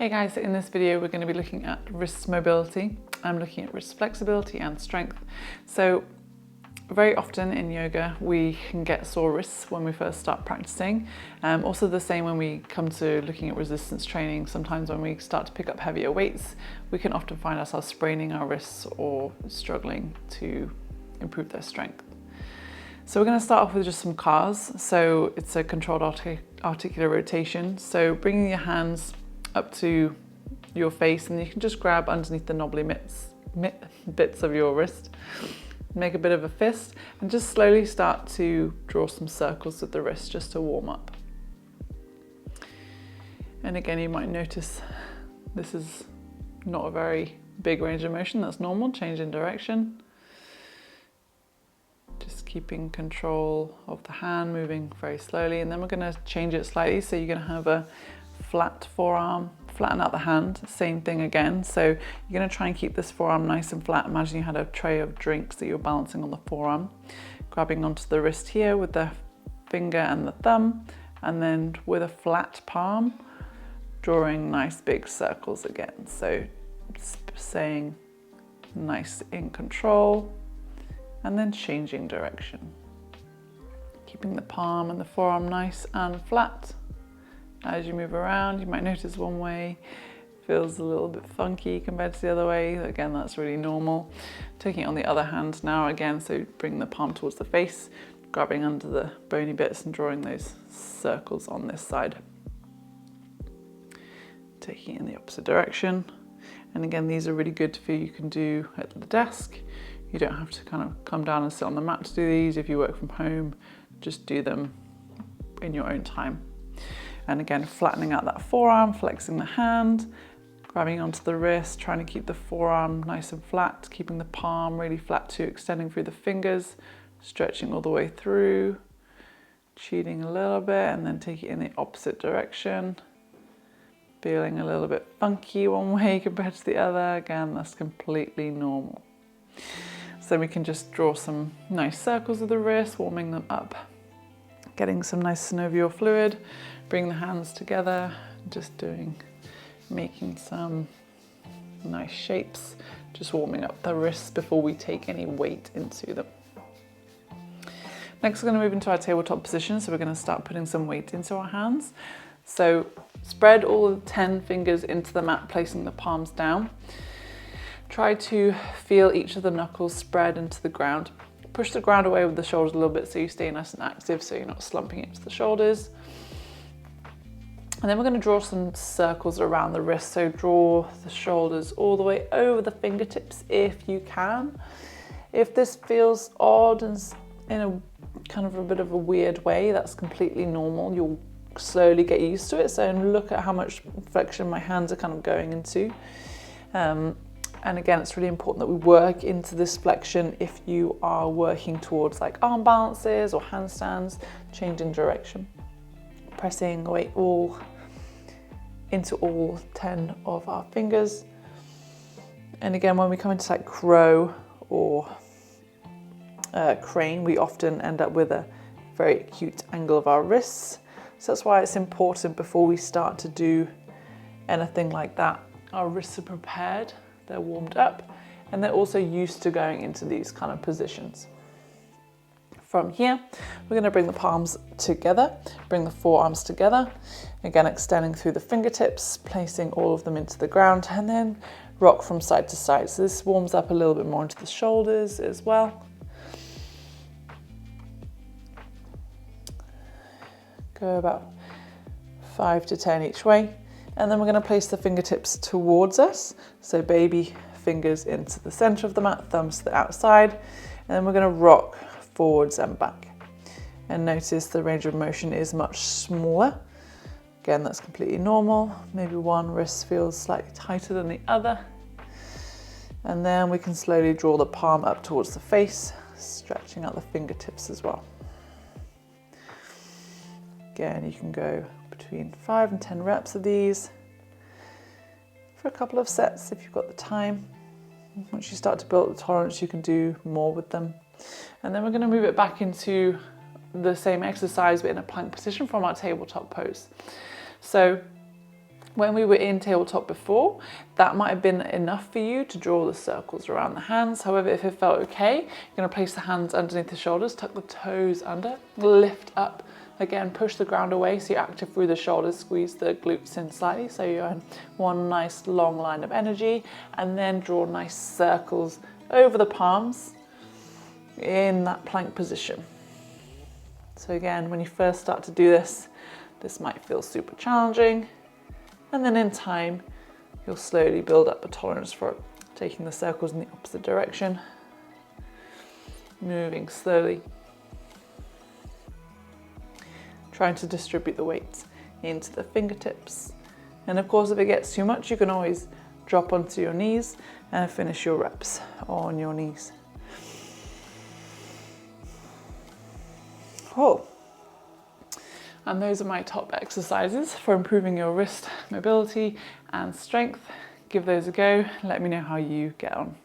Hey guys, so in this video we're going to be looking at wrist mobility. I'm looking at wrist flexibility and strength. So very often in yoga we can get sore wrists when we first start practicing. Also the same when we come to looking at resistance training. Sometimes when we start to pick up heavier weights, we can often find ourselves spraining our wrists or struggling to improve their strength. So we're going to start off with just some CARs. So it's a controlled articular rotation. So bringing your hands up to your face, and you can just grab underneath the knobbly bits of your wrist. Make a bit of a fist and just slowly start to draw some circles with the wrist just to warm up. And again, you might notice this is not a very big range of motion. That's normal. Change in direction. Just keeping control of the hand, moving very slowly. And then we're going to change it slightly. So you're going to have a flat forearm, flatten out the hand, same thing again. So you're going to try and keep this forearm nice and flat. Imagine you had a tray of drinks that you're balancing on the forearm, grabbing onto the wrist here with the finger and the thumb, and then with a flat palm, drawing nice big circles again. So saying nice in control, and then changing direction. Keeping the palm and the forearm nice and flat. As you move around, you might notice one way feels a little bit funky compared to the other way. Again, that's really normal. Taking it on the other hand now again, so bring the palm towards the face, grabbing under the bony bits and drawing those circles on this side. Taking it in the opposite direction. And again, these are really good for you can do at the desk. You don't have to kind of come down and sit on the mat to do these. If you work from home, just do them in your own time. And again, flattening out that forearm, flexing the hand, grabbing onto the wrist, trying to keep the forearm nice and flat, keeping the palm really flat too, extending through the fingers, stretching all the way through, cheating a little bit, and then take it in the opposite direction. Feeling a little bit funky one way compared to the other. Again, that's completely normal. So we can just draw some nice circles with the wrist, warming them up, getting some nice synovial fluid. Bring the hands together, just making some nice shapes, just warming up the wrists before we take any weight into them. Next, we're going to move into our tabletop position. So we're going to start putting some weight into our hands. So spread all 10 fingers into the mat, placing the palms down. Try to feel each of the knuckles spread into the ground. Push the ground away with the shoulders a little bit so you stay nice and active, so you're not slumping into the shoulders. And then we're going to draw some circles around the wrist. So draw the shoulders all the way over the fingertips if you can. If this feels odd and in a kind of a bit of a weird way, that's completely normal. You'll slowly get used to it. So look at how much flexion my hands are kind of going into. And again, it's really important that we work into this flexion if you are working towards like arm balances or handstands, change in direction. Pressing weight into all 10 of our fingers. And again, when we come into like crow or crane, we often end up with a very acute angle of our wrists. So that's why it's important before we start to do anything like that, our wrists are prepared, they're warmed up, and they're also used to going into these kind of positions. From here, we're going to bring the palms together, bring the forearms together, again extending through the fingertips, placing all of them into the ground, and then rock from side to side. So this warms up a little bit more into the shoulders as well. Go about 5 to 10 each way, and then we're going to place the fingertips towards us. So baby fingers into the center of the mat, thumbs to the outside, and then we're going to rock forwards and back. And notice the range of motion is much smaller. Again, that's completely normal. Maybe one wrist feels slightly tighter than the other. And then we can slowly draw the palm up towards the face, stretching out the fingertips as well. Again, you can go between 5 and 10 reps of these for a couple of sets if you've got the time. Once you start to build the tolerance, you can do more with them. And then we're going to move it back into the same exercise but in a plank position from our tabletop pose. So When we were in tabletop before, that might have been enough for you to draw the circles around the hands. However, if it felt okay, you're going to place the hands underneath the shoulders, tuck the toes under, lift up. Again, push the ground away so you're active through the shoulders, squeeze the glutes in slightly so you're in one nice long line of energy, and then draw nice circles over the palms in that plank position. So again, when you first start to do this, this might feel super challenging. And then in time, you'll slowly build up a tolerance for it, taking the circles in the opposite direction, moving slowly, trying to distribute the weight into the fingertips. And of course, if it gets too much, you can always drop onto your knees and finish your reps on your knees. Oh. And those are my top exercises for improving your wrist mobility and strength. Give those a go. Let me know how you get on.